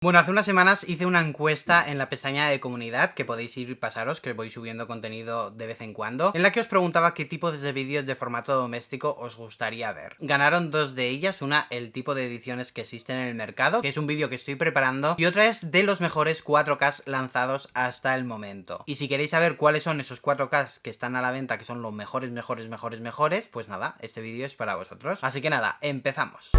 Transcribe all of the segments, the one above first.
Bueno, hace unas semanas hice una encuesta en la pestaña de comunidad, que podéis ir y pasaros, que voy subiendo contenido de vez en cuando, en la que os preguntaba qué tipo de vídeos de formato doméstico os gustaría ver. Ganaron dos de ellas, una el tipo de ediciones que existen en el mercado, que es un vídeo que estoy preparando, y otra es de los mejores 4K lanzados hasta el momento. Y si queréis saber cuáles son esos 4K que están a la venta, que son los mejores, pues nada, este vídeo es para vosotros. Así que nada, empezamos.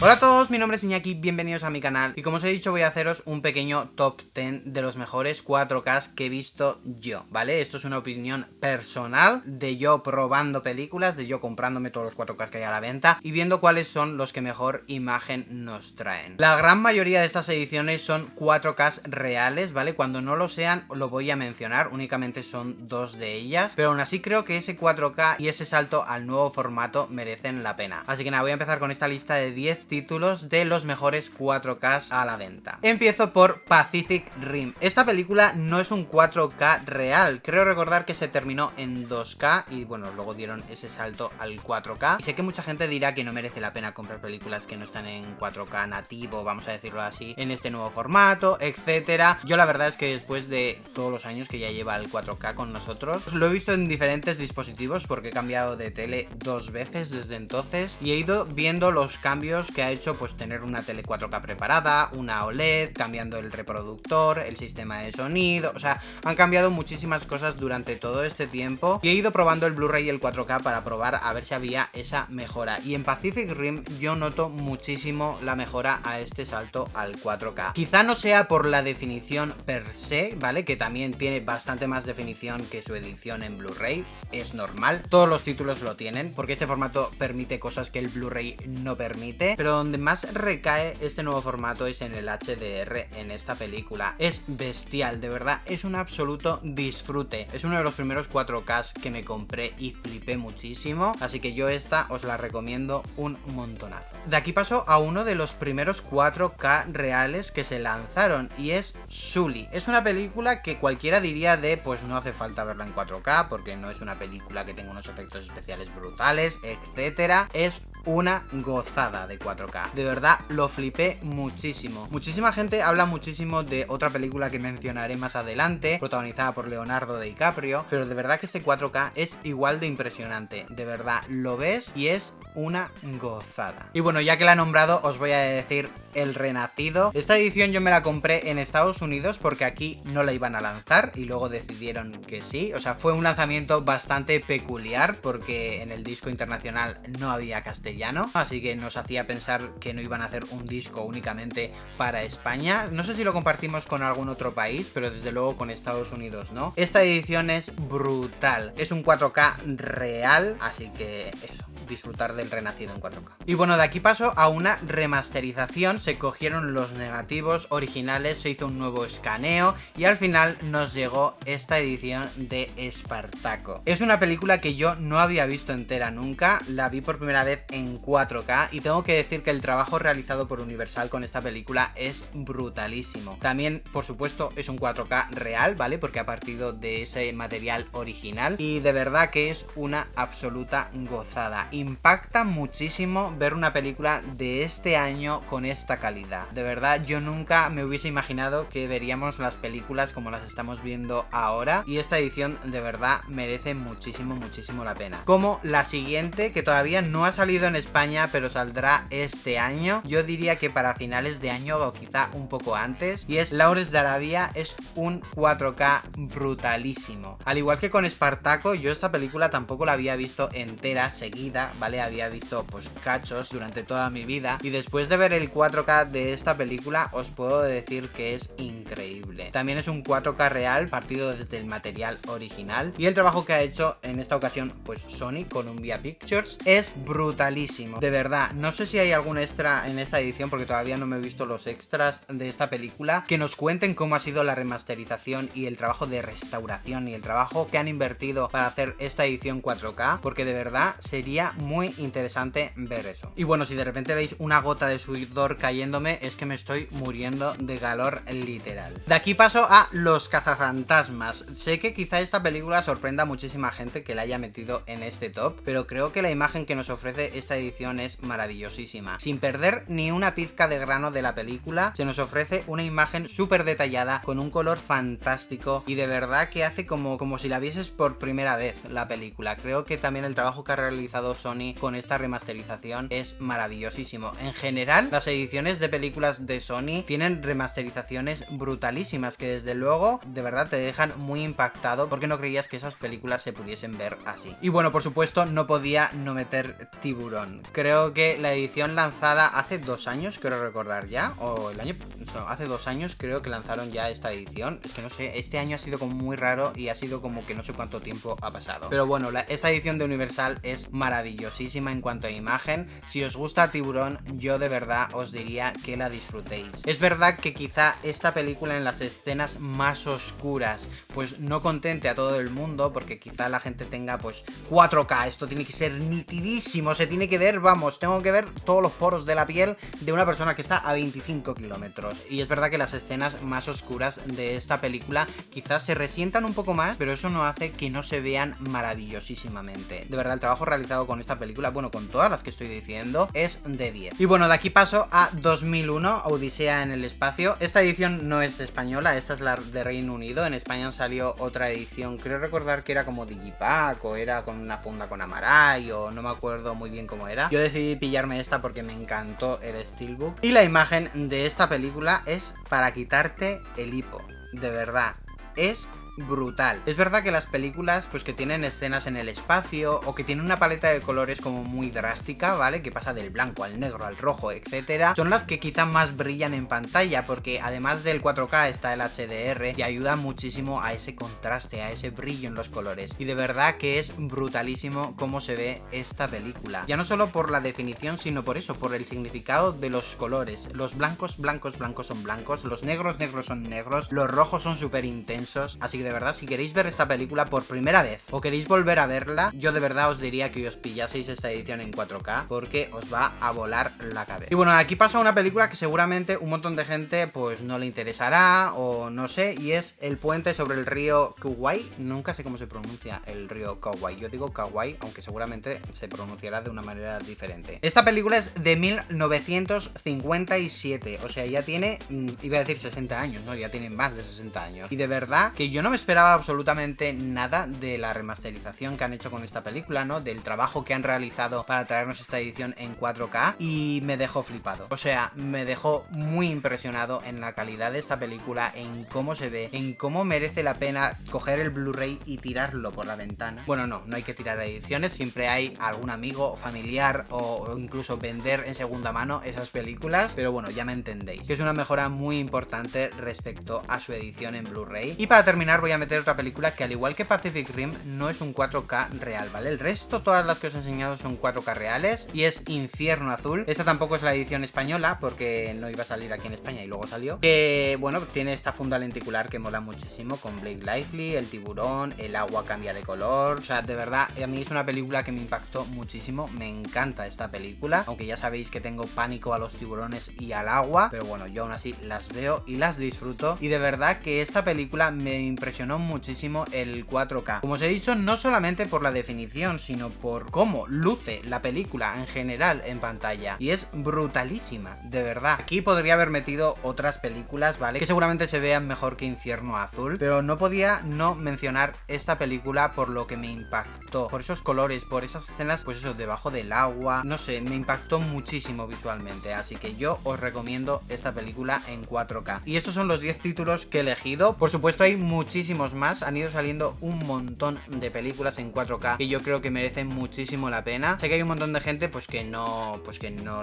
Hola a todos, mi nombre es Iñaki, bienvenidos a mi canal y como os he dicho voy a haceros un pequeño top 10 de los mejores 4K que he visto yo, ¿vale? Esto es una opinión personal de yo probando películas, de yo comprándome todos los 4K que hay a la venta y viendo cuáles son los que mejor imagen nos traen. La gran mayoría de estas ediciones son 4K reales, ¿vale? Cuando no lo sean lo voy a mencionar, únicamente son dos de ellas, pero aún así creo que ese 4K y ese salto al nuevo formato merecen la pena. Así que nada, voy a empezar con esta lista de 10 títulos de los mejores 4K a la venta. Empiezo por Pacific Rim. Esta película no es un 4K real, creo recordar que se terminó en 2K y bueno, luego dieron ese salto al 4K. Y sé que mucha gente dirá que no merece la pena comprar películas que no están en 4K nativo, vamos a decirlo así, en este nuevo formato, etcétera. Yo la verdad es que después de todos los años que ya lleva el 4K con nosotros, lo he visto en diferentes dispositivos porque he cambiado de tele 2 veces desde entonces y he ido viendo los cambios que ha hecho pues tener una tele 4K preparada, una OLED, cambiando el reproductor, el sistema de sonido, o sea, han cambiado muchísimas cosas durante todo este tiempo y he ido probando el Blu-ray y el 4K para probar a ver si había esa mejora y en Pacific Rim yo noto muchísimo la mejora a este salto al 4K. Quizá no sea por la definición per se, ¿vale? Que también tiene bastante más definición que su edición en Blu-ray, es normal, todos los títulos lo tienen porque este formato permite cosas que el Blu-ray no permite, pero donde más recae este nuevo formato es en el HDR en esta película. Es bestial, de verdad, es un absoluto disfrute. Es uno de los primeros 4K que me compré y flipé muchísimo, así que yo esta os la recomiendo un montonazo. De aquí paso a uno de los primeros 4K reales que se lanzaron y es Sully. Es una película que cualquiera diría de pues no hace falta verla en 4K porque no es una película que tenga unos efectos especiales brutales, etcétera. Es una gozada de 4K. De verdad, lo flipé muchísimo. Muchísima gente habla muchísimo de otra película que mencionaré más adelante, protagonizada por Leonardo DiCaprio, pero de verdad que este 4K es igual de impresionante. De verdad, lo ves y es una gozada. Y bueno, ya que la he nombrado, os voy a decir El Renacido. Esta edición yo me la compré en Estados Unidos porque aquí no la iban a lanzar y luego decidieron que sí. O sea, fue un lanzamiento bastante peculiar porque en el disco internacional no había castellano, así que nos hacía pensar que no iban a hacer un disco únicamente para España. No sé si lo compartimos con algún otro país, pero desde luego con Estados Unidos no. Esta edición es brutal. Es un 4K real, así que eso, disfrutar del Renacido en 4K. Y bueno, de aquí paso a una remasterización. Se cogieron los negativos originales, se hizo un nuevo escaneo y al final nos llegó esta edición de Espartaco. Es una película que yo no había visto entera nunca, la vi por primera vez en 4K y tengo que decir que el trabajo realizado por Universal con esta película es brutalísimo. También, por supuesto, es un 4K real, ¿vale? Porque ha partido de ese material original y de verdad que es una absoluta gozada. Impacta muchísimo ver una película de este año con esta calidad. De verdad, yo nunca me hubiese imaginado que veríamos las películas como las estamos viendo ahora y esta edición de verdad merece muchísimo la pena. Como la siguiente, que todavía no ha salido en España, pero saldrá este año. Yo diría que para finales de año o quizá un poco antes. Y es Lawrence de Arabia, es un 4K brutalísimo. Al igual que con Espartaco, yo esta película tampoco la había visto entera, seguida, ¿vale? Había visto pues cachos durante toda mi vida. Y después de ver el 4K de esta película, os puedo decir que es increíble. También es un 4K real, partido desde el material original. Y el trabajo que ha hecho en esta ocasión, pues Sony, Columbia Pictures, es brutalísimo. De verdad, no sé si hay algún extra en esta edición porque todavía no me he visto los extras de esta película, que nos cuenten cómo ha sido la remasterización y el trabajo de restauración y el trabajo que han invertido para hacer esta edición 4K, porque de verdad sería sería muy interesante ver eso. Y bueno, si de repente veis una gota de sudor cayéndome, es que me estoy muriendo de calor literal. De aquí paso a Los cazafantasmas. Sé que quizá esta película sorprenda a muchísima gente que la haya metido en este top, pero creo que la imagen que nos ofrece esta edición es maravillosísima. Sin perder ni una pizca de grano de la película, se nos ofrece una imagen súper detallada, con un color fantástico, y de verdad que hace como si la vieses por primera vez la película. Creo que también el trabajo que ha realizado Sony con esta remasterización es maravillosísimo. En general, las ediciones de películas de Sony tienen remasterizaciones brutalísimas que desde luego de verdad te dejan muy impactado, porque no creías que esas películas se pudiesen ver así. Y bueno, por supuesto, no podía no meter Tiburón. Creo que la edición lanzada hace 2 años, quiero recordar ya, o el año... No, hace 2 años creo que lanzaron ya esta edición. Es que no sé, este año ha sido como muy raro y ha sido como que no sé cuánto tiempo ha pasado. Pero bueno, esta edición de Universal es maravillosísima en cuanto a imagen. Si os gusta Tiburón, yo de verdad os diría que la disfrutéis. Es verdad que quizá esta película en las escenas más oscuras pues no contente a todo el mundo, porque quizá la gente tenga pues 4K, esto tiene que ser nitidísimo, se tiene que ver, vamos, tengo que ver todos los poros de la piel de una persona que está a 25 kilómetros. Y es verdad que las escenas más oscuras de esta película quizás se resientan un poco más, pero eso no hace que no se vean maravillosísimamente. De verdad, el trabajo realizado con esta película, bueno, con todas las que estoy diciendo, es de 10. Y bueno, de aquí paso a 2001, Odisea en el espacio. Esta edición no es española, esta es la de Reino Unido. En España salió otra edición, creo recordar que era como Digipack, o era con una funda con Amaray, o no me acuerdo muy bien cómo era. Yo decidí pillarme esta porque me encantó el Steelbook. Y la imagen de esta película es para quitarte el hipo. De verdad, es brutal. Es verdad que las películas pues que tienen escenas en el espacio o que tienen una paleta de colores como muy drástica, ¿vale? Que pasa del blanco al negro al rojo, etcétera, son las que quizá más brillan en pantalla, porque además del 4K está el HDR y ayuda muchísimo a ese contraste, a ese brillo en los colores. Y de verdad que es brutalísimo cómo se ve esta película. Ya no solo por la definición, sino por eso, por el significado de los colores. Los blancos, blancos, blancos son blancos, los negros, negros son negros, los rojos son súper intensos, así que de verdad, si queréis ver esta película por primera vez o queréis volver a verla, yo de verdad os diría que os pillaseis esta edición en 4K, porque os va a volar la cabeza. Y bueno, aquí pasa una película que seguramente un montón de gente pues no le interesará o no sé, y es El puente sobre el río Kauai. Nunca sé cómo se pronuncia el río Kauai, yo digo Kauai, aunque seguramente se pronunciará de una manera diferente. Esta película es de 1957, o sea, ya tiene, iba a decir 60 años, ¿no? Ya tiene más de 60 años. Y de verdad que yo no me esperaba absolutamente nada de la remasterización que han hecho con esta película, ¿no? Del trabajo que han realizado para traernos esta edición en 4K, y me dejó flipado. O sea, me dejó muy impresionado en la calidad de esta película, en cómo se ve, en cómo merece la pena coger el Blu-ray y tirarlo por la ventana. Bueno, no hay que tirar ediciones, siempre hay algún amigo, familiar o incluso vender en segunda mano esas películas, pero bueno, ya me entendéis, que es una mejora muy importante respecto a su edición en Blu-ray. Y para terminar voy a meter otra película que, al igual que Pacific Rim, no es un 4K real, ¿vale? El resto, todas las que os he enseñado son 4K reales, y es Infierno Azul. Esta tampoco es la edición española porque no iba a salir aquí en España y luego salió, que bueno, tiene esta funda lenticular que mola muchísimo, con Blake Lively, el tiburón, el agua cambia de color. O sea, de verdad, a mí es una película que me impactó muchísimo, me encanta esta película, aunque ya sabéis que tengo pánico a los tiburones y al agua, pero bueno, yo aún así las veo y las disfruto, y de verdad que esta película me impresionó muchísimo el 4K. Como os he dicho, no solamente por la definición, sino por cómo luce la película en general en pantalla, y es brutalísima, de verdad. Aquí podría haber metido otras películas, ¿vale? Que seguramente se vean mejor que Infierno Azul, pero no podía no mencionar esta película por lo que me impactó, por esos colores, por esas escenas, pues eso, debajo del agua, no sé, me impactó muchísimo visualmente, así que yo os recomiendo esta película en 4K. Y estos son los 10 títulos que he elegido. Por supuesto hay muchísimos más, han ido saliendo un montón de películas en 4K que yo creo que merecen muchísimo la pena. Sé que hay un montón de gente pues que no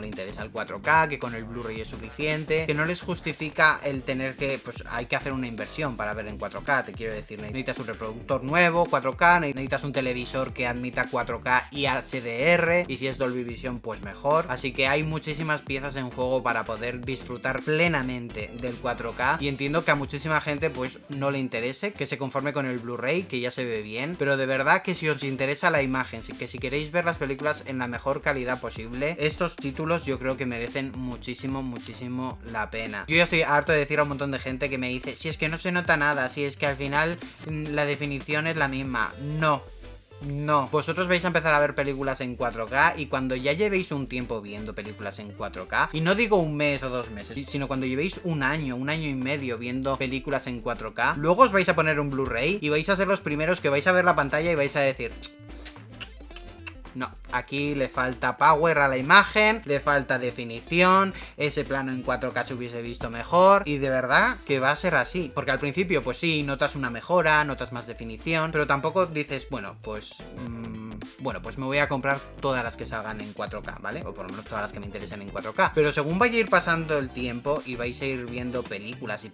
le interesa el 4K, que con el Blu-ray es suficiente, que no les justifica el tener que, pues hay que hacer una inversión para ver en 4K, te quiero decir, necesitas un reproductor nuevo 4K, necesitas un televisor que admita 4K y HDR, y si es Dolby Vision pues mejor, así que hay muchísimas piezas en juego para poder disfrutar plenamente del 4K, y entiendo que a muchísima gente pues no le interese, gente que se conforme con el Blu-ray, que ya se ve bien, pero de verdad que si os interesa la imagen, que si queréis ver las películas en la mejor calidad posible, estos títulos yo creo que merecen muchísimo la pena. Yo ya estoy harto de decir a un montón de gente que me dice, si es que no se nota nada, si es que al final la definición es la misma. No, vosotros vais a empezar a ver películas en 4K y cuando ya llevéis un tiempo viendo películas en 4K, y no digo un mes o 2 meses, sino cuando llevéis un año y medio viendo películas en 4K, luego os vais a poner un Blu-ray y vais a ser los primeros que vais a ver la pantalla y vais a decir... No, aquí le falta power a la imagen, le falta definición, ese plano en 4K se hubiese visto mejor, y de verdad que va a ser así, porque al principio pues sí, notas una mejora, notas más definición, pero tampoco dices, bueno, pues me voy a comprar todas las que salgan en 4K, ¿vale? O por lo menos todas las que me interesen en 4K, pero según vaya a ir pasando el tiempo y vais a ir viendo películas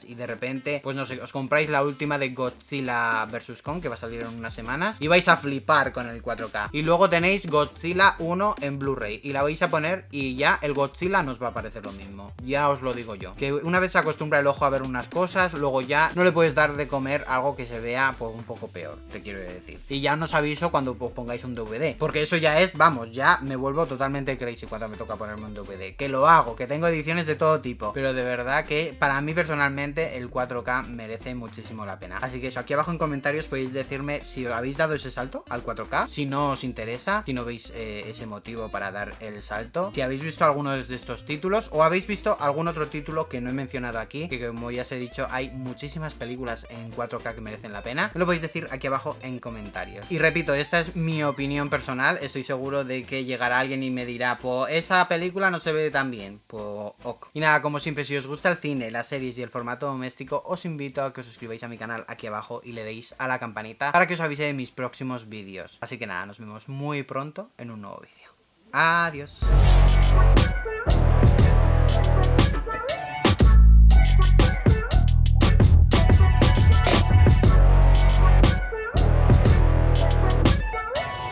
y de repente, pues no sé, os compráis la última de Godzilla vs. Kong, que va a salir en unas semanas, y vais a flipar con el 4K, y luego tenéis Godzilla 1 en Blu-ray y la vais a poner y ya el Godzilla nos va a parecer lo mismo. Ya os lo digo yo. Que una vez se acostumbra el ojo a ver unas cosas, luego ya no le puedes dar de comer algo que se vea pues un poco peor, te quiero decir. Y ya os aviso cuando os pongáis un DVD. Porque eso ya es, vamos, ya me vuelvo totalmente crazy cuando me toca ponerme un DVD. Que lo hago, que tengo ediciones de todo tipo. Pero de verdad que para mí personalmente el 4K merece muchísimo la pena. Así que eso, aquí abajo en comentarios podéis decirme si os habéis dado ese salto al 4K. Si no os interesa, si no veis ese motivo para dar el salto, si habéis visto alguno de estos títulos o habéis visto algún otro título que no he mencionado aquí, que como ya os he dicho hay muchísimas películas en 4K que merecen la pena, me lo podéis decir aquí abajo en comentarios. Y repito, esta es mi opinión personal, estoy seguro de que llegará alguien y me dirá, pues esa película no se ve tan bien, pues ok. Y nada, como siempre, si os gusta el cine, las series y el formato doméstico, os invito a que os suscribáis a mi canal aquí abajo y le deis a la campanita para que os avise de mis próximos vídeos. Así que nada, nos vemos muy pronto en un nuevo vídeo. Adiós.